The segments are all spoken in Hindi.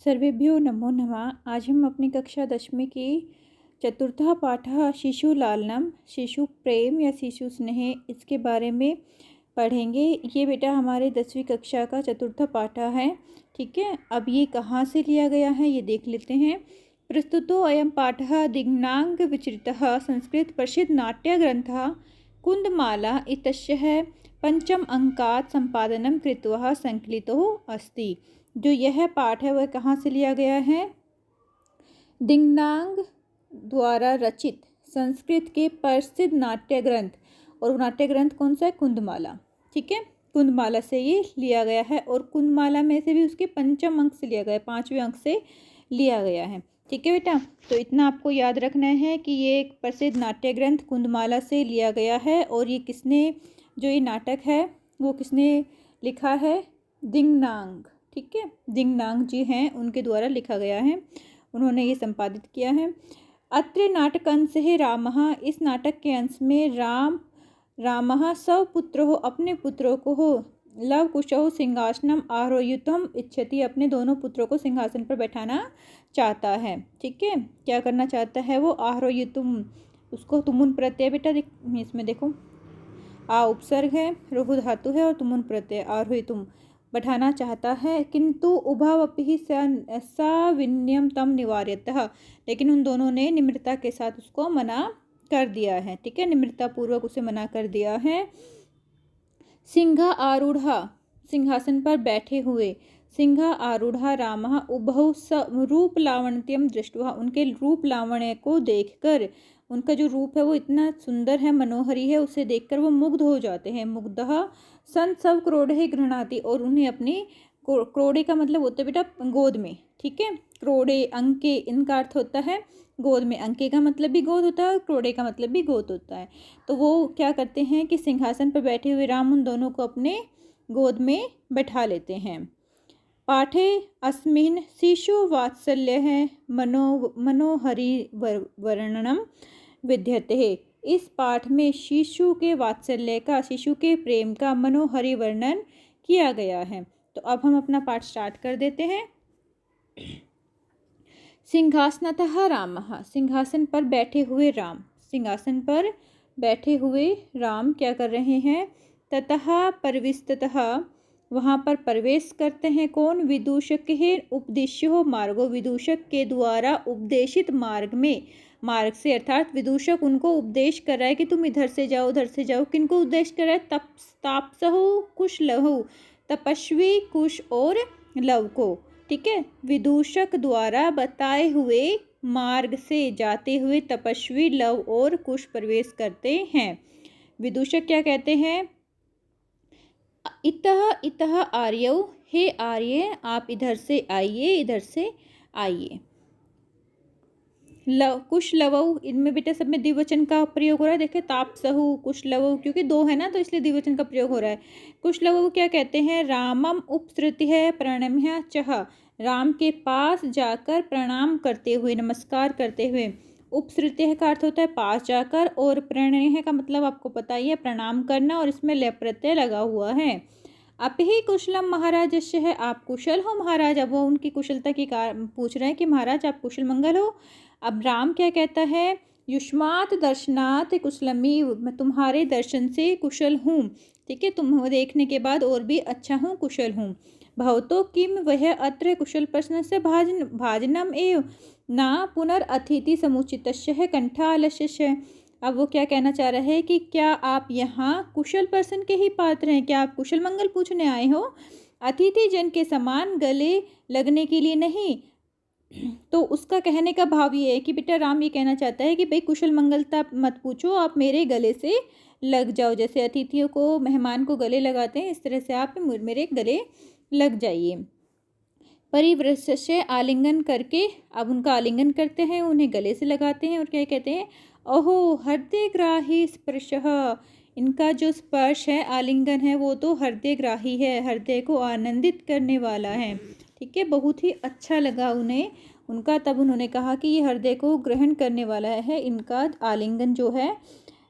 सर्वेभ्यो नमो नमः। आज हम अपनी कक्षा 10वीं की चतुर्थः पाठः शिशुलालनम, शिशु प्रेम या शिशु स्नेह, इसके बारे में पढ़ेंगे। ये बेटा हमारे 10वीं कक्षा का चतुर्थ पाठ है। ठीक है, अब ये कहाँ से लिया गया है ये देख लेते हैं। प्रस्तुतो अयं पाठः दिङ्नाङ्ग विचरितः संस्कृत प्रसिद्ध नाट्य ग्रंथः कुन्दमाला इत्यस्य पंचम अंकात् संपादनं कृत्वा संकलितो अस्ति। जो यह पाठ है वह कहाँ से लिया गया है? दिङ्नाङ्ग द्वारा रचित संस्कृत के प्रसिद्ध नाट्य ग्रंथ, और वो नाट्य ग्रंथ कौन सा है? कुन्दमाला। ठीक है, कुन्दमाला से ये लिया गया है, और कुन्दमाला में से भी उसके पंचम अंक से लिया गया है, 5वें अंक से लिया गया है। ठीक है बेटा, तो इतना आपको याद रखना है कि ये एक प्रसिद्ध नाट्य ग्रंथ कुन्दमाला से लिया गया है। और ये किसने, जो ये नाटक है वो किसने लिखा है? दिङ्नाङ्ग। ठीक है, दिङ्नाङ्ग जी हैं, उनके द्वारा लिखा गया है, उन्होंने ये संपादित किया है। अत्र नाटक अंश है रामः, इस नाटक के अंश में रामः स्वपुत्रो, अपने पुत्रों को लव कुशौ सिंहासनम आरोहितुम इच्छति, अपने दोनों पुत्रों को सिंहासन पर बैठाना चाहता है। ठीक है, क्या करना चाहता है वो? आरोहितुम, उसको तुमुन प्रत्यय बेटा इसमें देखो, आ उपसर्ग है, रुहु धातु है और तुमुन प्रत्यय, आरोहितुम बैठाना चाहता है। किंतु उभावपि साविन्यम तम निवार्यतः, लेकिन उन दोनों ने निम्रता के साथ उसको मना कर दिया है। ठीक है, निम्रता पूर्वक उसे मना कर दिया है। सिंहा आरूढ़ा, सिंहासन पर बैठे हुए, सिंहा आरूढ़ा रामः उभौ रूप लावण्यम दृष्ट्वा, उनके रूप लावण्य को देखकर, उनका जो रूप है वो इतना सुंदर है, मनोहरी है, उसे देखकर वो मुग्ध हो जाते हैं। मुग्धः सन सब क्रोड़े गृह्णाति, और उन्हें अपनी, क्रोड़े का मतलब होता है बेटा गोद में। ठीक है, क्रोड़े अंके, इनका अर्थ होता है गोद में, अंके का मतलब भी गोद होता है और क्रोड़े का मतलब भी गोद होता है। तो वो क्या करते हैं कि सिंहासन पर बैठे हुए राम उन दोनों को अपने गोद में बैठा लेते हैं। पाठे अस्मिन् शिशु वात्सल्य है मनोहरी वर्णनम विद्यते, इस पाठ में शिशु के वात्सल्य का, शिशु के प्रेम का मनोहरी वर्णन किया गया है। तो अब हम अपना पाठ स्टार्ट कर देते हैं। सिंहासनतः रामः, सिंहासन पर बैठे हुए राम, सिंहासन पर बैठे हुए राम क्या कर रहे हैं? ततः प्रविष्टतः, वहाँ पर प्रवेश करते हैं। कौन? विदूषक उपदेश्यो मार्गो, विदूषक के द्वारा उपदेशित मार्ग में, मार्ग से अर्थात विदूषक उनको उपदेश कर रहा है कि तुम इधर से जाओ उधर से जाओ। किनको उपदेश कर रहा है? तापसहु कुश लहु, तपस्वी कुश और लव को। ठीक है, विदूषक द्वारा बताए हुए मार्ग से जाते हुए तपस्वी लव और कुश प्रवेश करते हैं। विदूषक क्या कहते हैं? इतः इतः आर्यौ, हे आर्य आप इधर से आइए, इधर से आइए। लव कुश लवौ, इनमें बेटा सब में द्विवचन का प्रयोग हो रहा है। देखिए तापसहु कुश लवौ, क्योंकि दो है ना तो इसलिए द्विवचन का प्रयोग हो रहा है। कुश लवौ क्या कहते हैं? रामम उपसृति है प्रणम्य चह, राम के पास जाकर प्रणाम करते हुए, नमस्कार करते हुए। उपसृति का अर्थ होता है पास जाकर, और प्रणय का मतलब आपको पता ही है प्रणाम करना, और इसमें लय प्रत्यय लगा हुआ है। अपि कुशलम महाराजस्य है, आप कुशल हो महाराज। अब वो उनकी कुशलता की पूछ रहे हैं कि महाराज आप कुशल मंगल हो। अब राम क्या कहता है? युष्मात दर्शनात् कुशलमी, मैं तुम्हारे दर्शन से कुशल हूँ। ठीक है, तुम देखने के बाद और भी अच्छा हूँ, कुशल हूँ। भवतो किम वह अत्र कुशल प्रश्न से भाजनम एव ना पुनरअतिथि समुचितस्य है कंठालस्य। अब वो क्या कहना चाह रहा है कि क्या आप यहाँ कुशल पर्सन के ही पात्र हैं? क्या आप कुशल मंगल पूछने आए हो? अतिथि जन के समान गले लगने के लिए नहीं। तो उसका कहने का भाव ये है कि बेटा राम ये कहना चाहता है कि भाई कुशल मंगलता मत पूछो, आप मेरे गले से लग जाओ। जैसे अतिथियों को, मेहमान को गले लगाते हैं, इस तरह से आप मेरे गले लग जाइए। परिवृश से आलिंगन करके, अब उनका आलिंगन करते हैं, उन्हें गले से लगाते हैं और क्या कहते हैं? अहो हृदयग्राही स्पर्श, इनका जो स्पर्श है, आलिंगन है, वो तो हृदयग्राही है, हृदय को आनंदित करने वाला है। ठीक है, बहुत ही अच्छा लगा उन्हें उनका, तब उन्होंने कहा कि ये हृदय को ग्रहण करने वाला है। इनका आलिंगन जो है,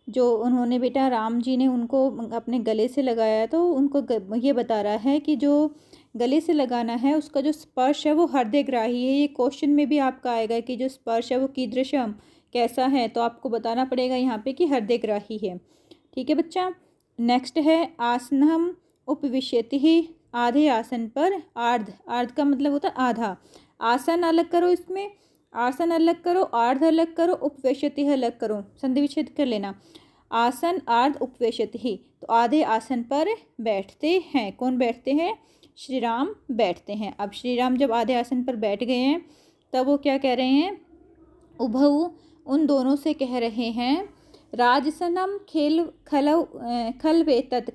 जो उन्होंने बेटा राम जी ने उनको अपने गले से लगाया, तो उनको ये बता रहा है कि जो गले से लगाना है उसका जो स्पर्श है वो हृदयग्राही है। ये क्वेश्चन में भी आपका आएगा कि जो स्पर्श है वो कीदृशम कैसा है, तो आपको बताना पड़ेगा यहाँ पे कि हृदयग्राही है। ठीक है बच्चा। नेक्स्ट है आसनम उपविश्यति ही, आधे आसन पर। आर्ध, आर्ध का मतलब होता है आधा। आसन अलग करो, इसमें आसन अलग करो, आर्ध अलग करो, उपवेशति अलग करो, संधि विच्छेद कर लेना। आसन आर्ध उपवेशति ही, तो आधे आसन पर बैठते हैं। कौन बैठते हैं? श्री राम बैठते हैं। अब श्री राम जब आधे आसन पर बैठ गए हैं तब वो क्या कह रहे हैं? उभऊ, उन दोनों से कह रहे हैं, राजसनम खेल खलव खल वेतत,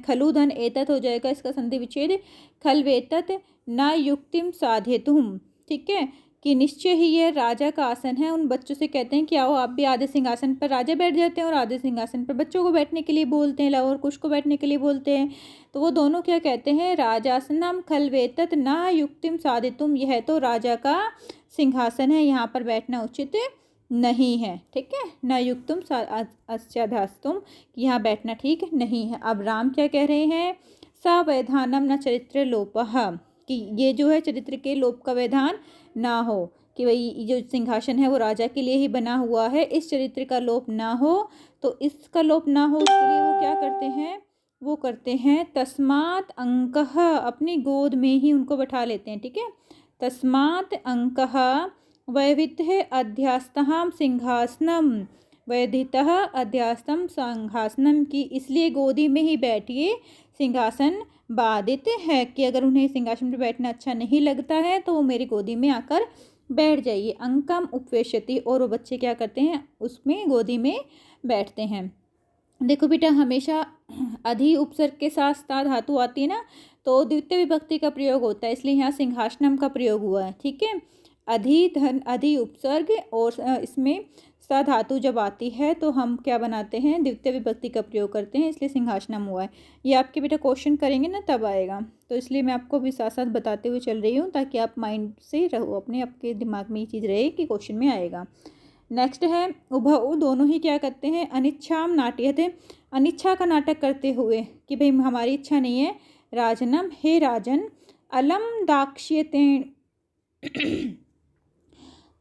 खलुधन एतत हो जाएगा इसका संधि विच्छेद, खल वेतत न युक्तिम साधेतुम। ठीक है, कि निश्चय ही यह राजा का आसन है। उन बच्चों से कहते हैं कि आओ आप भी आधे सिंहासन पर, राजा बैठ जाते हैं और आधे सिंहासन पर बच्चों को बैठने के लिए बोलते हैं, और कुछ को बैठने के लिए बोलते हैं। तो वो दोनों क्या कहते हैं? राजासनम खलवेतत न युक्तिम साधितुम, यह तो राजा का सिंहासन है, यहाँ पर बैठना उचित नहीं है। ठीक है, न युक्तुम आच्छादनस्तुम, यहाँ बैठना ठीक नहीं है। अब राम क्या कह रहे हैं? सवैधानम न चरित्र लोपः, कि ये जो है चरित्र के लोप का वैधान ना हो, कि भाई जो सिंहासन है वो राजा के लिए ही बना हुआ है, इस चरित्र का लोप ना हो। तो इसका लोप ना हो उसके लिए वो क्या करते हैं? वो करते हैं तस्मात् अंकः, अपनी गोद में ही उनको बैठा लेते हैं। ठीक है, तस्मात् अंकः वैविध्य अध्यास्तः सिंहासनम, वैधितः अध्यास्तम सिंहासनम, की इसलिए गोदी में ही बैठिए, सिंहासन बाधित है, कि अगर उन्हें सिंहासन पर बैठना अच्छा नहीं लगता है तो वो मेरी गोदी में आकर बैठ जाइए। अंकम उपवेशति, और वो बच्चे क्या करते हैं? उसमें गोदी में बैठते हैं। देखो बेटा, हमेशा अधि उपसर्ग के साथ sta धातु आती है ना, तो द्वितीय विभक्ति का प्रयोग होता है, इसलिए यहाँ सिंहासनम का प्रयोग हुआ है। ठीक है, अधि धन अधि उपसर्ग, और इसमें सा धातु जब आती है तो हम क्या बनाते हैं? द्वितीय विभक्ति का प्रयोग करते हैं, इसलिए सिंहासनम हुआ है। ये आपके बेटा क्वेश्चन करेंगे ना तब आएगा, तो इसलिए मैं आपको भी साथ साथ बताते हुए चल रही हूँ ताकि आप माइंड से रहो, अपने आपके दिमाग में ये चीज़ रहे कि क्वेश्चन में आएगा। नेक्स्ट है उभऊ, दोनों ही क्या करते हैं? अनिच्छाम नाट्यते, अनिच्छा का नाटक करते हुए, कि भाई हमारी इच्छा नहीं है। राजनम, हे राजन, अलम दाक्ष्यतेन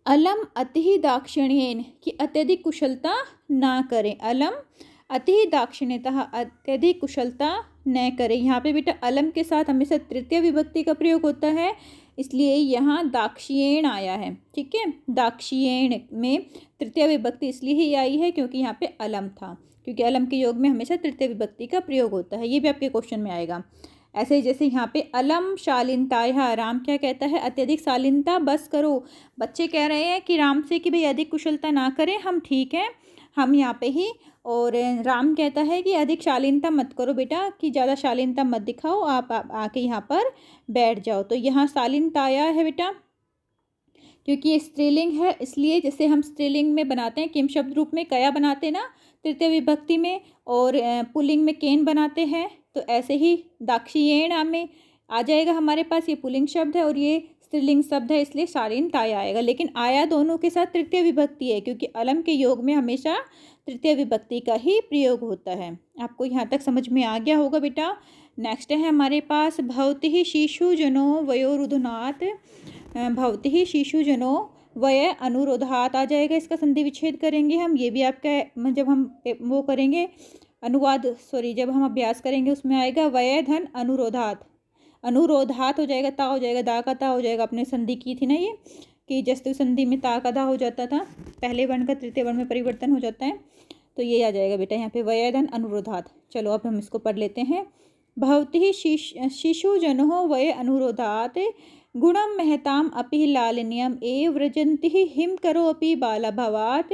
अलम अति दाक्षिण्येन, कि अत्यधिक कुशलता ना करें। अलम अति दाक्षिण्यतः, अत्यधिक कुशलता न करें। यहाँ पे बेटा अलम के साथ हमेशा तृतीय विभक्ति का प्रयोग होता है, इसलिए यहाँ दाक्षियेण आया है। ठीक है, दाक्षियेण में तृतीय विभक्ति इसलिए ही आई है क्योंकि यहाँ पे अलम था, क्योंकि अलम के योग में हमेशा तृतीय विभक्ति का प्रयोग होता है। ये भी आपके क्वेश्चन में आएगा। ऐसे ही जैसे यहाँ पे अलम शालीनताया, राम क्या कहता है? अत्यधिक शालीनता बस करो। बच्चे कह रहे हैं कि राम से कि भाई अधिक कुशलता ना करें, हम ठीक हैं, हम यहाँ पे ही। और राम कहता है कि अधिक शालीनता मत करो बेटा, कि ज़्यादा शालीनता मत दिखाओ, आप आके यहाँ पर बैठ जाओ। तो यहाँ शालीनताया है बेटा, क्योंकि ये स्त्रीलिंग है, इसलिए जैसे हम स्त्रीलिंग में बनाते हैं किम शब्द रूप में कया बनाते हैं ना तृतीय विभक्ति में, और पुल्लिंग में केन बनाते हैं, तो ऐसे ही दाक्षियेण में आ जाएगा हमारे पास। ये पुल्लिंग शब्द है और ये स्त्रीलिंग शब्द है, इसलिए शालीनताया आएगा। लेकिन आया दोनों के साथ तृतीय विभक्ति है, क्योंकि अलम के योग में हमेशा तृतीय विभक्ति का ही प्रयोग होता है। आपको यहाँ तक समझ में आ गया होगा बेटा। नेक्स्ट है हमारे पास भवति ही शिशुजनो वयोरुधनात्, भवति ही शिशुजनो वय अनुरोधात आ जाएगा, इसका संधि विच्छेद करेंगे हम। ये भी आपका जब हम वो करेंगे अनुवाद, जब हम अभ्यास करेंगे उसमें आएगा वय धन अनुरोधात, अनुरोधात हो जाएगा, ता हो जाएगा, दा का ता हो जाएगा। अपने संधि की थी ना ये, कि जस्तु संधि में ता का दा हो जाता था, पहले वर्ण का तृतीय वर्ण में परिवर्तन हो जाता है, तो ये आ जाएगा बेटा यहाँ पे वय धन अनुरोधात। चलो अब हम इसको पढ़ लेते हैं। भवति ही शिशुजनो वय अनुरोधात गुणम महताम अपि लालनीयम एव व्रजंति हिम करो अपि बालाभवात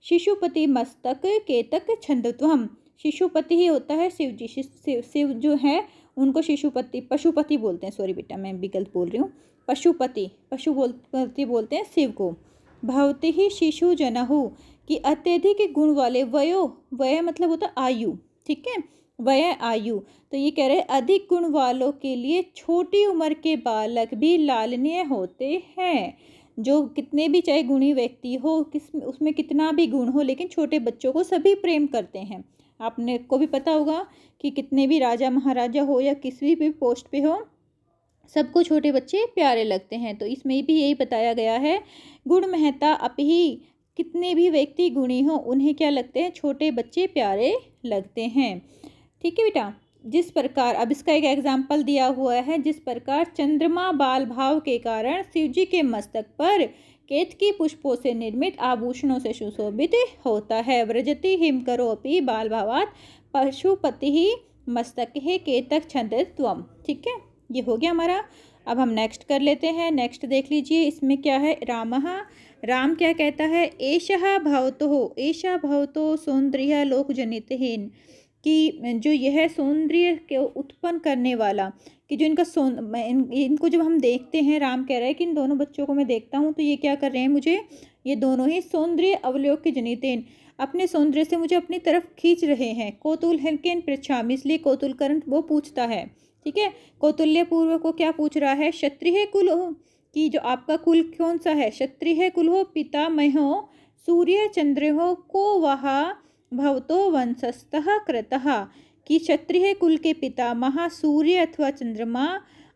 शिशुपति मस्तक केतक छंदत्वम। शिशुपति ही होता है शिव जी, शिव जो है उनको शिशुपति पशुपति बोलते हैं। सॉरी बेटा, मैं भी गलत बोल रही हूँ। पशुपति बोलते हैं शिव को। भवति ही शिशु जनहु, कि अत्यधिक गुण वाले, वय मतलब होता आयु। ठीक है, वय आयु, तो ये कह रहे हैं अधिक गुण वालों के लिए छोटी उम्र के बालक भी लालनीय होते हैं। जो कितने भी चाहे गुणी व्यक्ति हो, उसमें कितना भी गुण हो, लेकिन छोटे बच्चों को सभी प्रेम करते हैं। आपने को भी पता होगा कि कितने भी राजा महाराजा हो या किसी भी पोस्ट पे हो, सबको छोटे बच्चे प्यारे लगते हैं। तो इसमें भी यही बताया गया है, गुण महता अपही, कितने भी व्यक्ति गुणी हों उन्हें क्या लगते हैं, छोटे बच्चे प्यारे लगते हैं। ठीक है बेटा। जिस प्रकार, अब इसका एक एग्जाम्पल दिया हुआ है, जिस प्रकार चंद्रमा बाल भाव के कारण शिवजी के मस्तक पर केतकी पुष्पों से निर्मित आभूषणों से सुशोभित होता है। व्रजति हिमकरो अपि बाल भावात पशुपति ही मस्तक है केतक छंद त्वम। ठीक है, ये हो गया हमारा। अब हम नेक्स्ट कर लेते हैं। नेक्स्ट देख लीजिए, इसमें क्या है, राम क्या कहता है, एषः भवतो सौंदर्य लोक जनितहीन, कि जो यह सौंदर्य के उत्पन्न करने वाला, कि जो इनको जब हम देखते हैं, राम कह रहा है कि इन दोनों बच्चों को मैं देखता हूँ तो ये क्या कर रहे हैं, मुझे ये दोनों ही सौंदर्य अवलोक के जनितेन, अपने सौंदर्य से मुझे अपनी तरफ खींच रहे हैं। कौतूल हल्केन पृच्छामि, इसलिए कौतूलकर्ण वो पूछता है। ठीक है, कौतुल्य पूर्व को क्या पूछ रहा है, क्षत्रिय कुल हो, कि जो आपका कुल कौन सा है, क्षत्रिय कुल हो, पितामह हो सूर्य चंद्र हो, को वहा भवतो वंशस्तः कृतः, कि क्षत्रिय कुल के पितामह सूर्य अथवा चंद्रमा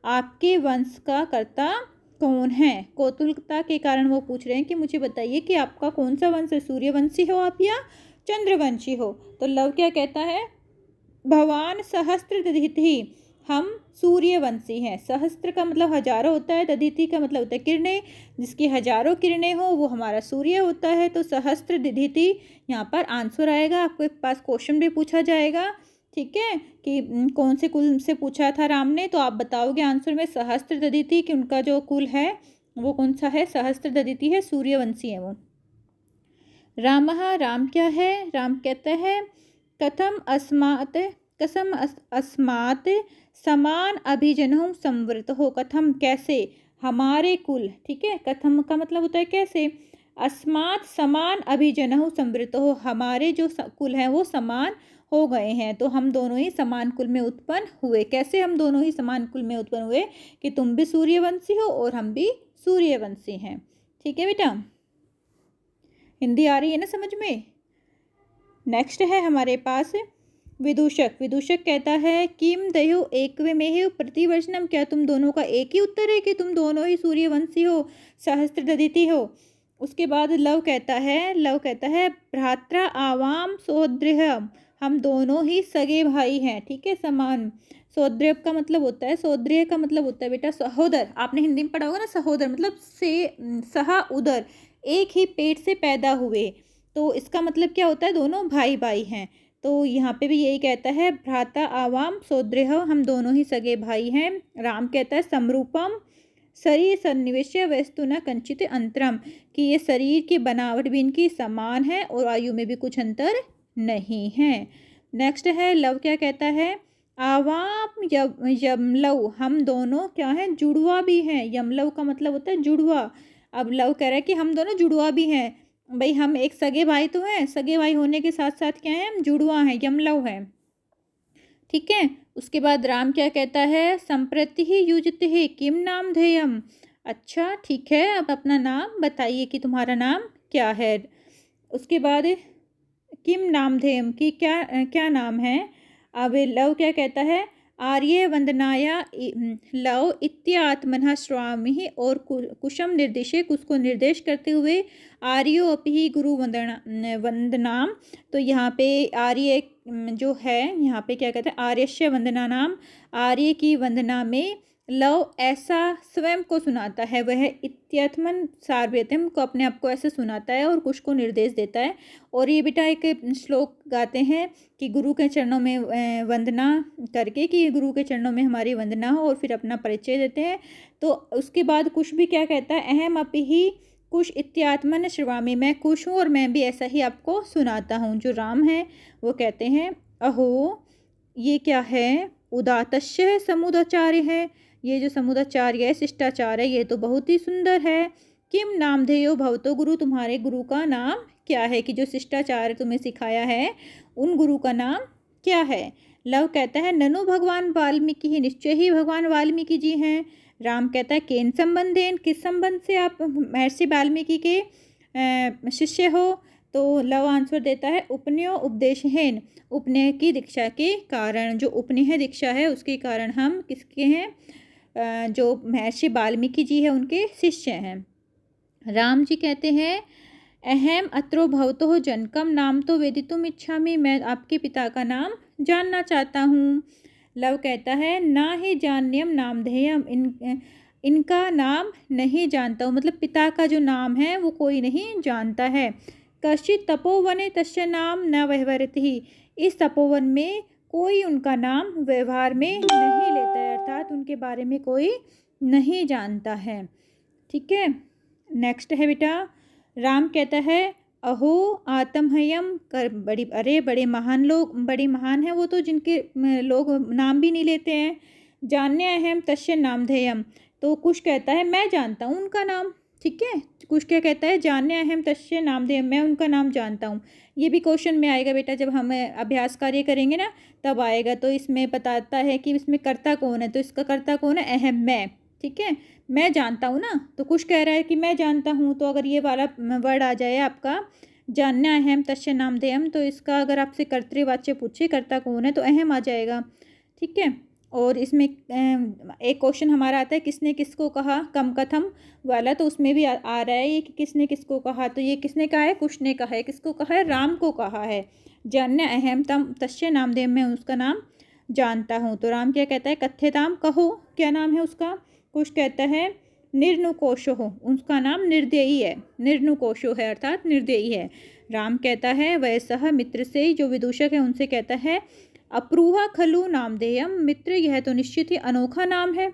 आपके वंश का कर्ता कौन है। कौतुलता के कारण वो पूछ रहे हैं कि मुझे बताइए कि आपका कौन सा वंश है, सूर्यवंशी हो आप या चंद्रवंशी हो। तो लव क्या कहता है, भवान सहस्त्र दधिति, हम सूर्यवंशी हैं। सहस्त्र का मतलब हजारों होता है, दधिति का मतलब होता है किरणें, जिसकी हजारों किरणें हो वो हमारा सूर्य होता है। तो सहस्त्र दधिति यहाँ पर आंसर आएगा। आपके पास क्वेश्चन भी पूछा जाएगा, ठीक है, कि कौन से कुल से पूछा था राम ने, तो आप बताओगे आंसर में सहस्त्र दधिति, कि उनका जो कुल है वो कौन सा है, सहस्त्र दधिति है, सूर्यवंशी है वो। राम क्या है, राम कहता है कथम अस्मात् समान अभिजनों संवृत हो, कथम कैसे, हमारे कुल, ठीक है, कथम का मतलब होता है कैसे, अस्मात् समान अभिजनों संवृत हो, हमारे जो कुल हैं वो समान हो गए हैं। तो हम दोनों ही समान कुल में उत्पन्न हुए। कैसे हम दोनों ही समान कुल में उत्पन्न हुए, कि तुम भी सूर्यवंशी हो और हम भी सूर्यवंशी हैं। ठीक है बेटा, हिंदी आ रही है ना समझ में। नेक्स्ट है हमारे पास विदूषक कहता है किम दयो एकमेव प्रतिवचनम, क्या तुम दोनों का एक ही उत्तर है कि तुम दोनों ही सूर्यवंशी हो, सहस्त्रदधिति हो। उसके बाद लव कहता है भ्रात्रा आवाम सहोदर्य, हम दोनों ही सगे भाई हैं। ठीक है, समान। सहोदर्य का मतलब होता है, सहोदर्य का मतलब होता है बेटा सहोदर, आपने हिंदी में पढ़ा होगा ना, सहोदर मतलब से सहा उदर, एक ही पेट से पैदा हुए, तो इसका मतलब क्या होता है, दोनों भाई भाई हैं। तो यहाँ पे भी यही कहता है भ्राता आवाम सौद्रेह, हम दोनों ही सगे भाई हैं। राम कहता है समरूपम शरीर सन्निवेश्य वस्तु न कंचित अंतरम, कि ये शरीर की बनावट भी इनकी समान है और आयु में भी कुछ अंतर नहीं है। नेक्स्ट है लव क्या कहता है, आवाम यमलव, हम दोनों क्या हैं, जुड़वा भी हैं। यमलव का मतलब होता है जुड़वा। अब लव कह रहा है कि हम दोनों जुड़वा भी हैं। भाई हम एक सगे भाई तो हैं, सगे भाई होने के साथ साथ क्या है, हम जुड़वा हैं, यमलव हैं। ठीक है, उसके बाद राम क्या कहता है, संप्रति ही युजते है किम नाम धेयम, अच्छा ठीक है, अब अपना नाम बताइए कि तुम्हारा नाम क्या है। उसके बाद किम नाम धेयम, की क्या नाम है। अब लव क्या कहता है, आर्य वंदनाया लव इत्यात्मनः श्रावि, और कुशम निर्देशे, कुश को निर्देश करते हुए आर्यो अपि गुरु वंदनाम, तो यहाँ पे आर्य जो है, यहाँ पे क्या कहते हैं, आर्यस्य वंदना नाम, आर्य की वंदना में लव ऐसा स्वयं को सुनाता है, वह इत्यात्मन सार्वभौम को अपने आप को ऐसे सुनाता है और कुछ को निर्देश देता है। और ये बेटा एक श्लोक गाते हैं कि गुरु के चरणों में वंदना करके, कि गुरु के चरणों में हमारी वंदना हो, और फिर अपना परिचय देते हैं। तो उसके बाद कुछ भी क्या कहता है, अहम अपि ही कुश इत्यात्मन श्रवामि, मैं कुश हूँ और मैं भी ऐसा ही आपको सुनाता हूँ। जो राम है वो कहते हैं अहो, ये क्या है, उदात्तस्य समुदाचार्य है, ये जो समुदाचार्य है, शिष्टाचार है, ये तो बहुत ही सुंदर है। किम नामधेयो भवतो गुरु, तुम्हारे गुरु का नाम क्या है, कि जो शिष्टाचार तुम्हें सिखाया है उन गुरु का नाम क्या है। लव कहता है ननु भगवान वाल्मीकि ही, निश्चय ही भगवान वाल्मीकि जी हैं। राम कहता है केन संबंधेन, किस संबंध से आप महर्षि वाल्मीकि के शिष्य हो। तो लव आंसर देता है उपनयो उपदेशहेन, उपनय की दीक्षा के कारण, जो उपनय दीक्षा है उसके कारण हम किसके हैं, जो महर्षि वाल्मीकि जी है उनके शिष्य हैं। राम जी कहते हैं अहम अत्रो भवतोः जनकम नाम तो वेदितुम इच्छामि, मैं आपके पिता का नाम जानना चाहता हूँ। लव कहता है ना ही जान्यम नामधेयम, इनका नाम नहीं जानता हूँ, मतलब पिता का जो नाम है वो कोई नहीं जानता है। कश्चित तपोवने तस्य नाम न व्यवहरति, इस तपोवन में कोई उनका नाम व्यवहार में नहीं लेता है, अर्थात उनके बारे में कोई नहीं जानता है। ठीक है, नेक्स्ट है बेटा, राम कहता है अहो आत्महयम कर, बड़ी अरे बड़े महान लोग, बड़ी महान है वो तो जिनके लोग नाम भी नहीं लेते हैं। जान्य अहम तस्य नामधेयम, तो कुश कहता है मैं जानता हूँ उनका नाम। ठीक है, कुश क्या कहता है जान्य अहम तस्य नामधेयम, मैं उनका नाम जानता हूँ। ये भी क्वेश्चन में आएगा बेटा, जब हम अभ्यास कार्य करेंगे ना तब आएगा। तो इसमें बताता है कि इसमें कर्ता कौन है, तो इसका कर्ता कौन है, अहम, मैं। ठीक है, मैं जानता हूँ ना, तो कुछ कह रहा है कि मैं जानता हूँ, तो अगर ये वाला वर्ड आ जाए आपका जानना अहम तस्य नामधेयम, तो इसका अगर आपसे कर्तृवाच्य पूछे कर्ता कौन है तो अहम आ जाएगा। ठीक है, और इसमें एक क्वेश्चन हमारा आता है किसने किसको कहा, कम कथम वाला, तो उसमें भी आ रहा है ये कि किसने किसको कहा, तो ये किसने कहा है, कुश ने कहा है। किसको कहा है, राम को कहा है। जानना अहम तम तस्य नामधेयम, मैं उसका नाम जानता हूँ। तो राम क्या कहता है, कथ्यताम, कहो क्या नाम है उसका। कुछ कहता है निर्नुकोशो हो, उसका नाम निर्दयी है, निर्नुकोशो है अर्थात निर्दयी है। राम कहता है वैसह मित्र से, जो विदूषक है उनसे कहता है अप्रूहा खलु नामधेयम, मित्र यह तो निश्चित ही अनोखा नाम है।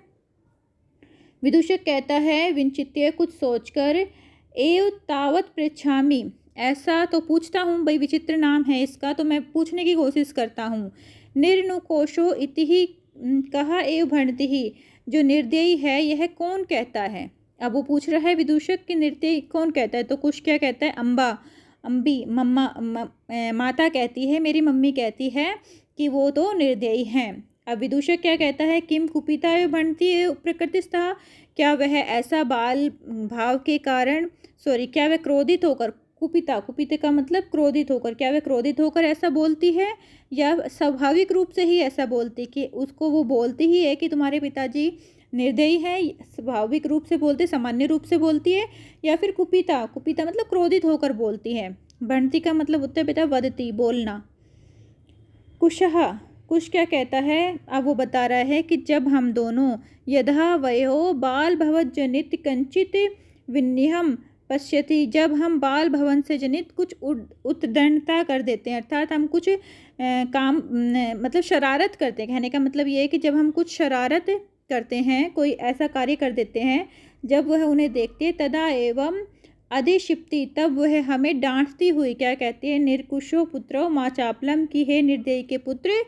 विदूषक कहता है विंचित्य, कुछ सोचकर, एव तावत पृच्छामि, ऐसा तो पूछता हूँ, भाई विचित्र नाम है इसका तो मैं पूछने की कोशिश करता हूँ। निर्नुकोशो इति ही कहा एव भणति ही, जो निर्दयी है यह कौन कहता है। अब वो पूछ रहा है विदूषक कि निर्दयी कौन कहता है, तो कुछ क्या कहता है, अम्बा, अम्बी, मम्मा, माता कहती है, मेरी मम्मी कहती है कि वो तो निर्दयी हैं। अब विदूषक क्या कहता है, किम कुपिता भणति प्रकृतिस्थः, क्या वह ऐसा बाल भाव के कारण, क्या वह क्रोधित होकर, कुपिता, कुपित का मतलब क्रोधित होकर, क्या वह क्रोधित होकर ऐसा बोलती है, या स्वाभाविक रूप से ही ऐसा बोलती, कि उसको वो बोलती ही है कि तुम्हारे पिताजी निर्दयी है, स्वाभाविक रूप से बोलते, सामान्य रूप से बोलती है, या फिर कुपिता, कुपिता मतलब क्रोधित होकर बोलती है। भणति का मतलब होता है बेटा वदती, बोलना। कुशः, कुश क्या कहता है, अब वो बता रहा है कि जब हम दोनों यथा वयो बाल भवत जनित कंचित विन्निहम पश्यति, जब हम बाल भवन से जनित कुछ उद्दंडता कर देते हैं, अर्थात हम कुछ काम मतलब शरारत करते हैं। कहने का मतलब ये है कि जब हम कुछ शरारत करते हैं, कोई ऐसा कार्य कर देते हैं, जब वह उन्हें देखते तदा एवं अधिक्षिप्ति, तब वह हमें डांटती हुई क्या कहती है, निर्कुशो पुत्रो माँ चापलम, की हे निर्दयी के पुत्र,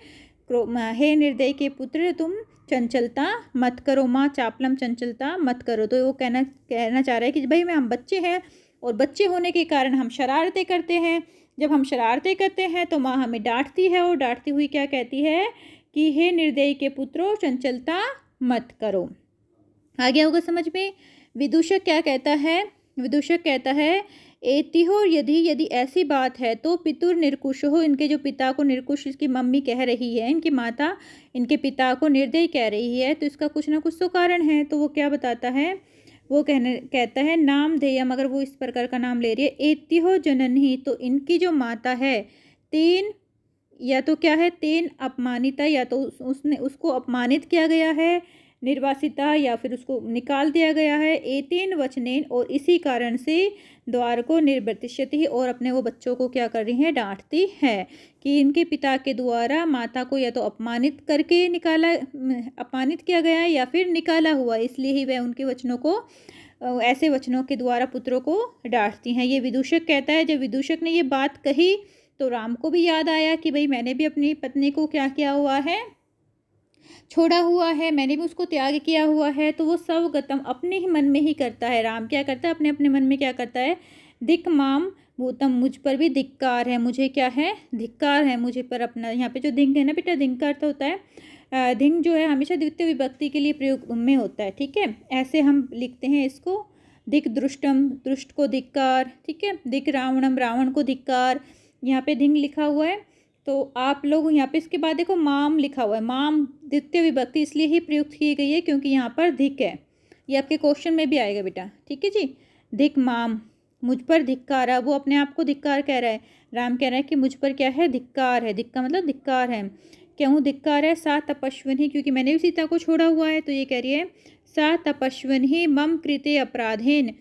हे निर्दयी के पुत्र तुम चंचलता मत करो, माँ चापलम, चंचलता मत करो। तो वो कहना चाह रहा है कि भाई हम बच्चे हैं और बच्चे होने के कारण हम शरारतें करते हैं। जब हम शरारतें करते हैं तो माँ हमें डांटती है, और डांटती हुई क्या कहती है कि हे निर्दयी के पुत्रो चंचलता मत करो। आ गया होगा समझ में। विदूषक क्या कहता है, विदूषक कहता है एतिहो, यदि ऐसी बात है तो पितुर निर्कुश हो, इनके जो पिता को निर्कुश, इसकी मम्मी कह रही है, इनकी माता इनके पिता को निर्दयी कह रही है, तो इसका कुछ ना कुछ तो कारण है। तो वो क्या बताता है, वो कहता है नामधेयम, अगर वो इस प्रकार का नाम ले रही है, एतिहो जननी, तो इनकी जो माता है, तीन या तो क्या है, तेन अपमानिता, या तो उसको अपमानित किया गया है, निर्वासिता, या फिर उसको निकाल दिया गया है, एतेन वचनेन, और इसी कारण से द्वार को निर्वर्तिष्यति, और अपने वो बच्चों को क्या कर रही है, डांटती है, कि इनके पिता के द्वारा माता को या तो अपमानित करके अपमानित किया गया है, या फिर निकाला हुआ, इसलिए ही वह उनके वचनों को, ऐसे वचनों के द्वारा पुत्रों को डांटती हैं। ये विदूषक कहता है। जब विदूषक ने ये बात कही तो राम को भी याद आया कि भाई मैंने भी अपनी पत्नी को क्या किया हुआ है, छोड़ा हुआ है, मैंने भी उसको त्याग किया हुआ है। तो वो सब गतम अपने ही मन में ही करता है। राम क्या करता है, अपने अपने मन में क्या करता है, दिक माम भूतम, मुझ पर भी धिक्कार है, मुझे क्या है, धिक्कार है मुझे पर अपना। यहाँ पे जो धिंग है ना बेटा, धिंग का अर्थ होता है, धिंग जो है हमेशा द्वितीय विभक्ति के लिए प्रयोग में होता है। ठीक है, ऐसे हम लिखते हैं इसको, दिक दृष्टम, दृष्ट को धिक्कार। ठीक है, दिक रावणम, रावण को धिक्कार। यहाँ पे धिंग लिखा हुआ है। तो आप लोग यहाँ पे इसके बाद देखो माम लिखा हुआ है, माम द्वितीय विभक्ति इसलिए ही प्रयुक्त की गई है क्योंकि यहाँ पर धिक है। ये आपके क्वेश्चन में भी आएगा बेटा, ठीक है जी। धिक माम, मुझ पर धिक्कार है, वो अपने आप को धिक्कार कह रहा है। राम कह रहा है कि मुझ पर क्या है, धिक्कार है। धिक का मतलब धिक्कार है। क्यों धिक्कार है? सा तपस्विनी, क्योंकि मैंने भी सीता को छोड़ा हुआ है। तो ये कह रही है सा तपस्विनी मम कृते अपराधेन,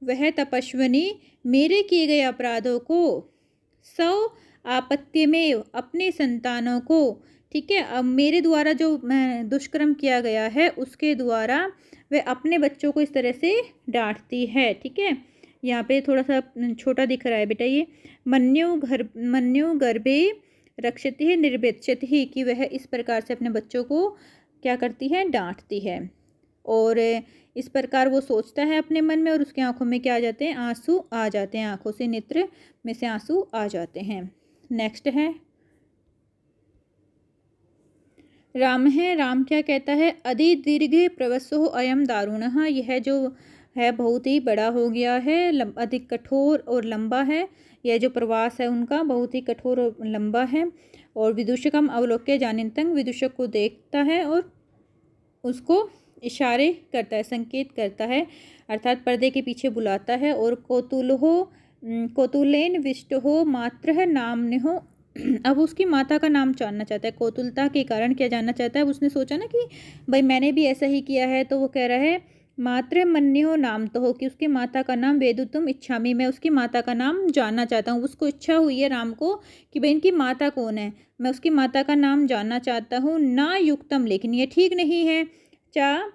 वह तपस्विनी मेरे किए गए अपराधों को, सौ आपत्ति में अपने संतानों को, ठीक है, अब मेरे द्वारा जो दुष्कर्म किया गया है उसके द्वारा वह अपने बच्चों को इस तरह से डांटती है, ठीक है। यहाँ पे थोड़ा सा छोटा दिख रहा है बेटा ये, मन्यु गर्भे रक्षति है निर्वेक्षति ही, कि वह इस प्रकार से अपने बच्चों को क्या करती है, डांटती है। और इस प्रकार वो सोचता है अपने मन में और उसकी आंखों में क्या आ जाते हैं, आंसू आ जाते हैं, आंखों से नेत्र में से आंसू आ जाते हैं। नेक्स्ट है राम है। राम क्या कहता है, अधि दीर्घ प्रवसो अयम दारुणः, यह जो है बहुत ही बड़ा हो गया है, अधिक कठोर और लंबा है। यह जो प्रवास है उनका बहुत ही कठोर और लंबा है। और विदूषकम अवलोक्य जानितंग, विदूषक को देखता है और उसको इशारे करता है, संकेत करता है, अर्थात पर्दे के पीछे बुलाता है। और कौतुलेन विष्टो मात्र नामन्यो, अब उसकी माता का नाम जानना चाहता है। कौतुलता के कारण क्या जानना चाहता है, उसने सोचा ना कि भाई मैंने भी ऐसा ही किया है, तो वो कह रहा है मात्र मन्यो नाम तो हो, कि उसकी माता का नाम वेदुतुम इच्छामि, मैं उसकी माता का नाम जानना चाहता हूँ। उसको इच्छा हुई है राम को कि भाई इनकी माता कौन है, मैं उसकी माता का नाम जानना चाहता हूँ। ना युक्तम, लेकिन ये ठीक नहीं है। चा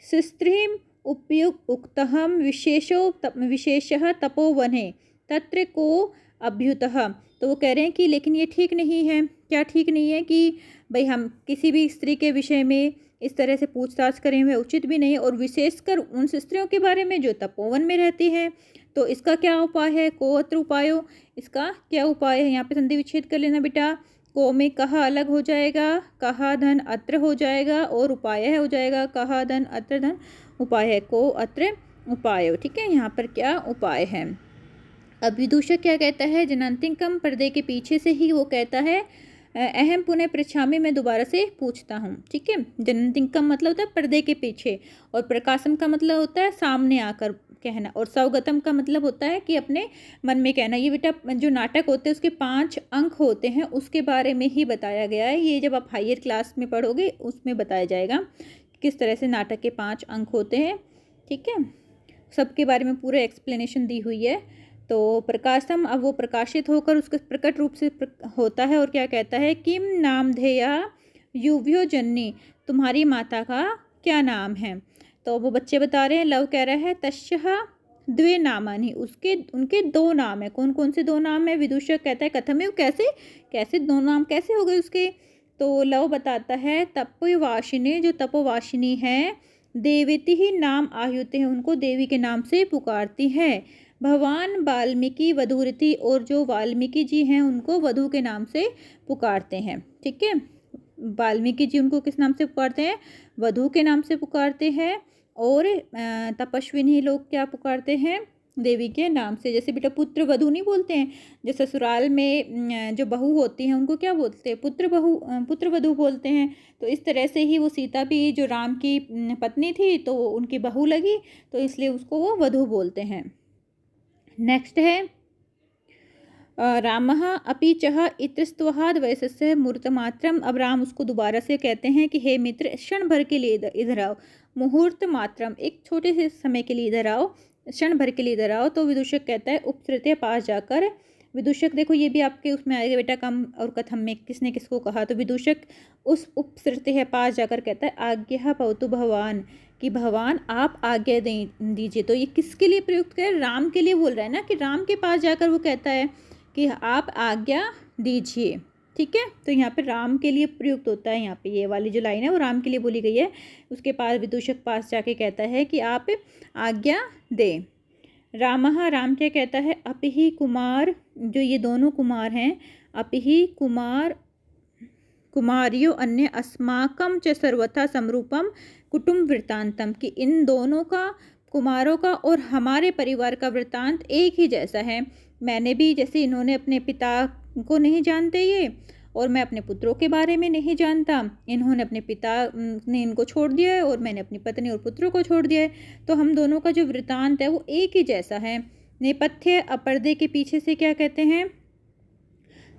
शिस्त्रीम उपयुक्त उक्तहम विशेषः तपोवने तत्र को अभ्युतः, तो वो कह रहे हैं कि लेकिन ये ठीक नहीं है। क्या ठीक नहीं है? कि भाई हम किसी भी स्त्री के विषय में इस तरह से पूछताछ करें, वह उचित भी नहीं है, और विशेषकर उन स्त्रियों के बारे में जो तपोवन में रहती हैं। तो इसका क्या उपाय है? को अत्र उपायो, इसका क्या उपाय है? यहाँ पे संधि विच्छेद कर लेना बेटा। को में कहा अलग हो जाएगा, कहा धन अत्र हो जाएगा, और उपाय है हो जाएगा कहा धन अत्र धन उपाय है, को अत्र उपाय, ठीक है। यहाँ पर क्या उपाय है? अब विदूषक क्या कहता है, जनांतिकम, पर्दे के पीछे से ही वो कहता है अहम पुनः पृच्छामि, मैं दोबारा से पूछता हूँ, ठीक है। जनांतिकम मतलब होता है पर्दे के पीछे, और प्रकाशम का मतलब होता है सामने आकर कहना, और सवगतम का मतलब होता है कि अपने मन में कहना। ये बेटा जो नाटक होते हैं उसके 5 अंक होते हैं, उसके बारे में ही बताया गया है। ये जब आप हायर क्लास में पढ़ोगे उसमें बताया जाएगा किस तरह से नाटक के 5 अंक होते हैं, ठीक है। सबके बारे में पूरा एक्सप्लेनेशन दी हुई है। तो प्रकाशम, अब वो प्रकाशित होकर उसके प्रकट रूप से होता है, और क्या कहता है, किम नामधेया युव्यो जन्नी, तुम्हारी माता का क्या नाम है? तो वो बच्चे बता रहे हैं, लव कह रहा है तस्या द्वे नामानि, उसके उनके 2 नाम है। कौन कौन से 2 नाम है? विदूषक कहता है कथमेव, कैसे कैसे 2 नाम कैसे हो गए उसके? तो लव बताता है तपोवासिनी, जो तपोवासिनी है, देवीति ही नाम आयुते हैं, उनको देवी के नाम से पुकारती है। भगवान वाल्मीकि वधूरति, और जो वाल्मीकि जी हैं उनको वधु के नाम से पुकारते हैं, ठीक है। वाल्मीकि जी उनको किस नाम से पुकारते हैं? वधु के नाम से पुकारते हैं। और तपस्विनी लोग क्या पुकारते हैं? देवी के नाम से। जैसे बेटा पुत्र वधु नहीं बोलते हैं, जो ससुराल में जो बहू होती हैं उनको क्या बोलते हैं? पुत्र वधु बोलते हैं। तो इस तरह से ही वो सीता भी जो राम की पत्नी थी तो उनकी बहू लगी, तो इसलिए उसको वो वधु बोलते हैं। नेक्स्ट है रामः अपि चह इतस्तवहाद वयसस्य मुहूर्तमात्रम, अब राम उसको दोबारा से कहते हैं कि हे मित्र, क्षण भर के लिए इधर आओ। मुहूर्त मात्रम, एक छोटे से समय के लिए इधर आओ, क्षण भर के लिए इधर आओ। तो विदूषक कहता है उपसृत्य पास जाकर, विदूषक देखो ये भी आपके उसमें आएगा बेटा, कम और कथम में किसने किसको कहा। तो विदूषक उस उपसृत्य पास जाकर कहता है आज्ञा भवतु भगवान, कि भगवान आप आज्ञा दीजिए। तो ये किसके लिए प्रयुक्त कर? राम के लिए बोल रहा है ना, कि राम के पास जाकर वो कहता है कि आप आज्ञा दीजिए, ठीक है। तो यहाँ पे राम के लिए प्रयुक्त होता है। यहाँ पे ये वाली जो लाइन है वो राम के लिए बोली गई है। उसके पास विदूषक पास जाके कहता है कि आप आज्ञा दें। रामः, राम क्या कहता है, अपि कुमार, जो ये दोनों कुमार हैं, अपि कुमारियो अन्य अस्माकम च सर्वथा समरूपम कुटुंब वृत्तांतम, कि इन दोनों का, कुमारों का और हमारे परिवार का वृत्तांत एक ही जैसा है। मैंने भी, जैसे इन्होंने अपने पिता को नहीं जानते ये, और मैं अपने पुत्रों के बारे में नहीं जानता। इन्होंने अपने पिता ने इनको छोड़ दिया है और मैंने अपनी पत्नी और पुत्रों को छोड़ दिया है। तो हम दोनों का जो वृतांत है वो एक ही जैसा है। नेपथ्य पर्दे के पीछे से क्या कहते हैं,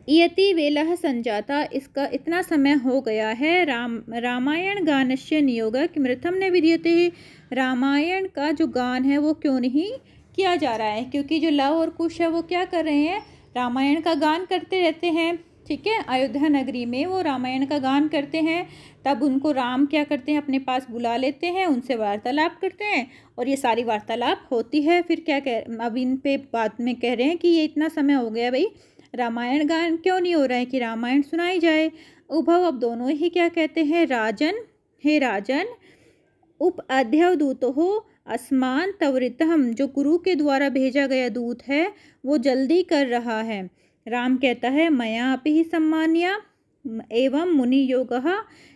इयति वेलः संजाता, इसका इतना समय हो गया है। रामायण गानस्य नियोग किमर्थम न विद्यते, रामायण का जो गान है वो क्यों नहीं किया जा रहा है, क्योंकि जो लव और कुश है वो क्या कर रहे हैं, रामायण का गान करते रहते हैं। ठीक है, अयोध्या नगरी में वो रामायण का गान करते हैं। तब उनको राम क्या करते हैं, अपने पास बुला लेते हैं, उनसे वार्तालाप करते हैं और ये सारी वार्तालाप होती है। फिर क्या अब इन पे बाद में कह रहे हैं कि ये इतना समय हो गया भाई, रामायण गान क्यों नहीं हो रहा है कि रामायण सुनाई जाए। उभव, अब दोनों ही क्या कहते हैं, राजन, हे राजन, उप अध्यवदूतो हो अस्मान त्वरितम, जो गुरु के द्वारा भेजा गया दूत है वो जल्दी कर रहा है। राम कहता है मया अपि ही सम्मान्या एवं मुनि योगः,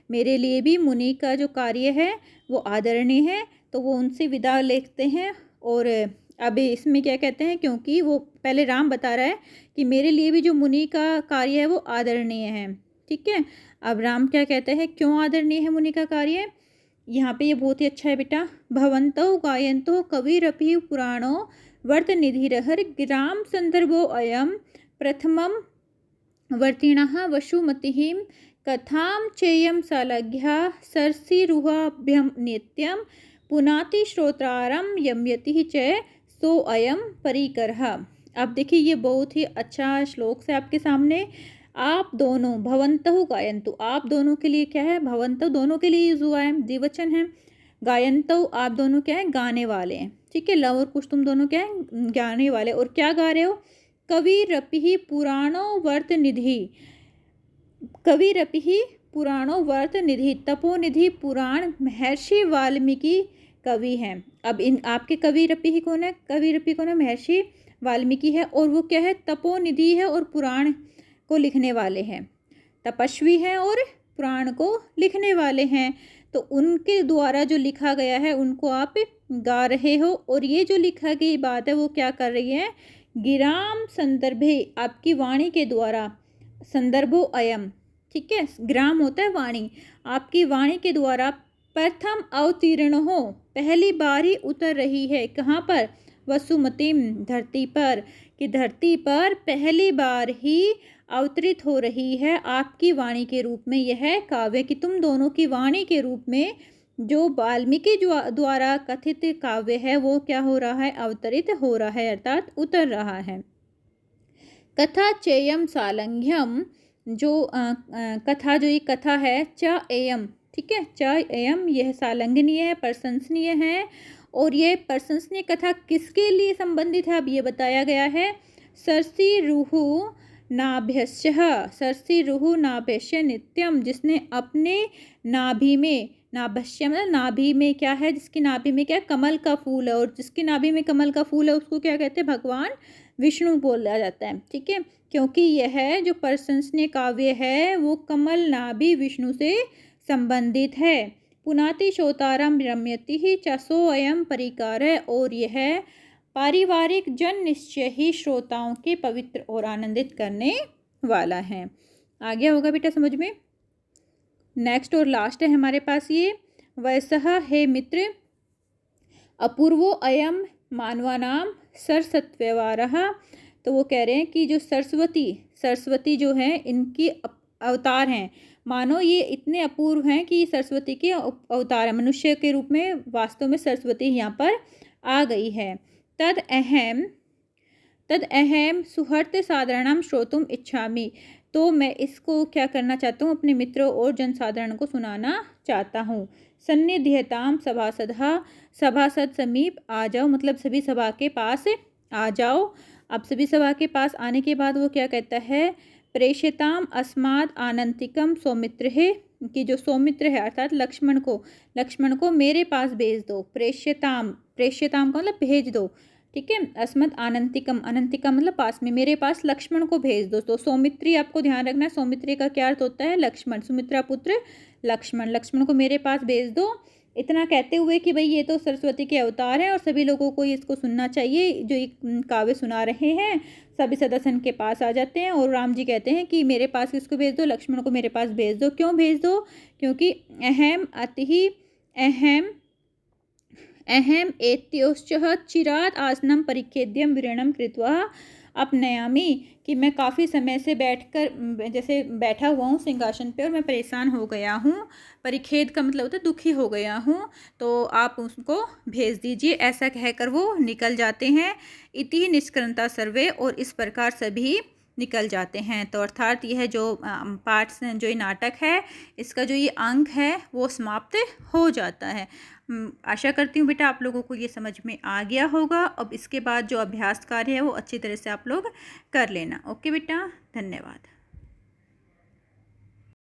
मेरे लिए भी मुनि का जो कार्य है वो आदरणीय है। तो वो उनसे विदा लेते हैं। और अभी इसमें क्या कहते हैं, क्योंकि वो पहले राम बता रहा है कि मेरे लिए भी जो मुनि का कार्य है वो आदरणीय है। ठीक है, अब राम क्या कहते हैं, क्यों आदरणीय है मुनि का कार्य। यहाँ पे ये बहुत ही अच्छा है बेटा। भवंतो गायंतो कविरपि पुराणो वर्त निधिरहर गिराम संदर्भो अयम प्रथमम वर्तिणः वसुमतिः कथां चेयं सालघ्या सरसीरुहाभ्यं नित्यं पुनाति श्रोत्रारं यम्यति च सो अयम परिकरः। अब देखिए ये बहुत ही अच्छा श्लोक है आपके सामने। आप दोनों, भवंतहु गायंतु, आप दोनों के लिए क्या है, भवंतहु दोनों के लिए यूज हुआ है, द्विवचन है। गायंतहु आप दोनों क्या है, गाने वाले हैं। ठीक है, लव और कुश तुम दोनों क्या है, गाने वाले। और क्या गा रहे हो, कविरपि पुराणो वर्त निधि, कविरपि पुराणो वर्त निधि, तपोनिधि पुराण महर्षि वाल्मीकि कवि हैं। अब इन आपके कविरपि ही कौन है, कविरपि कौन है, महर्षि वाल्मीकि है। और वो क्या है, तपोनिधि है और पुराण को लिखने वाले हैं, तपस्वी हैं और पुराण को लिखने वाले हैं। तो उनके द्वारा जो लिखा गया है उनको आप गा रहे हो। और ये जो लिखा गई बात है वो क्या कर रही है, गिराम संदर्भे, आपकी वाणी के द्वारा, संदर्भो अयम। ठीक है, ग्राम होता है वाणी, आपकी वाणी के द्वारा प्रथम अवतीर्ण हो, पहली बार ही उतर रही है। कहाँ पर, वसुमतिम, धरती पर, कि धरती पर पहली बार ही अवतरित हो रही है आपकी वाणी के रूप में यह काव्य, कि तुम दोनों की वाणी के रूप में जो वाल्मीकि द्वारा कथित काव्य है वो क्या हो रहा है, अवतरित हो रहा है, अर्थात उतर रहा है। कथा चेयम सालंघ्यम, जो कथा, जो ये कथा है, च एयम, ठीक है, च एयम, यह सालंघनीय है, प्रशंसनीय है। और ये प्रशंसनीय कथा किसके लिए संबंधित है, अब ये बताया गया है। सरसी रूहु नाभ्यश्च, सरसी रूहु नाभ्यश्च नित्यम, जिसने अपने नाभि में, नाभ्यश्च मतलब नाभि में क्या है, जिसकी नाभि में क्या है, कमल का फूल है। और जिसकी नाभि में कमल का फूल है उसको क्या कहते हैं, भगवान विष्णु बोला जाता है। ठीक है, क्योंकि यह जो प्रशंसनीय काव्य है वो कमल नाभि विष्णु से संबंधित है। पुनाति श्रोतारम रम्यति ही चसो अयम परिकार है, और यह पारिवारिक जन निश्चय ही श्रोताओं के पवित्र और आनंदित करने वाला है। आ गया होगा बेटा समझ में। नेक्स्ट और लास्ट है हमारे पास ये, वैसह हे मित्र अपूर्वो अयम मानवानाम सरसत्व्यवहारः। तो वो कह रहे हैं कि जो सरस्वती जो है इनकी अवतार हैं, मानो ये इतने अपूर्व हैं कि सरस्वती के अवतार है, मनुष्य के रूप में वास्तव में सरस्वती यहाँ पर आ गई है। तद अहम सुहृत साधारणम श्रोतुम इच्छामि, तो मैं इसको क्या करना चाहता हूँ, अपने मित्रों और जनसाधारण को सुनाना चाहता हूँ। सन्निध्यताम सभासदः, सभासद समीप आ जाओ, मतलब सभी सभा के पास आ जाओ। अब सभी सभा के पास आने के बाद वो क्या कहता है, प्रेषिताम अस्माद आनंतिकम सौमित्र है, कि जो सौमित्र है अर्थात लक्ष्मण को मेरे पास भेज दो। प्रेषिताम का मतलब भेज दो। ठीक है, अस्मद आनंतिकम मतलब पास में, मेरे पास लक्ष्मण को भेज दो। तो सौमित्री आपको ध्यान रखना है, सौमित्री का क्या अर्थ होता है, लक्ष्मण, सुमित्रा पुत्र लक्ष्मण को मेरे पास भेज दो। इतना कहते हुए कि भाई ये तो सरस्वती के अवतार हैं और सभी लोगों को इसको सुनना चाहिए, जो ये काव्य सुना रहे हैं। सभी सदस्य के पास आ जाते हैं और राम जी कहते हैं कि मेरे पास किसको भेज दो, लक्ष्मण को मेरे पास भेज दो। क्यों भेज दो? क्योंकि अहम अति अहम अहम एत्योश्चः चिरात् आसनं परिच्छेद्यं विरणं कृत्वा अपनयामि, कि मैं काफ़ी समय से बैठकर जैसे बैठा हुआ हूँ सिंहासन पे और मैं परेशान हो गया हूँ। परिच्छेद का मतलब होता है दुखी हो गया हूँ, तो आप उसको भेज दीजिए। ऐसा कहकर वो निकल जाते हैं। इति निष्क्रंता सर्वे, और इस प्रकार सभी निकल जाते हैं। तो अर्थात यह जो पाठ जो ये नाटक है, इसका जो ये अंक है वो समाप्त हो जाता है। आशा करती हूँ बेटा आप लोगों को ये समझ में आ गया होगा। अब इसके बाद जो अभ्यास कार्य है वो अच्छी तरह से आप लोग कर लेना। ओके बेटा, धन्यवाद।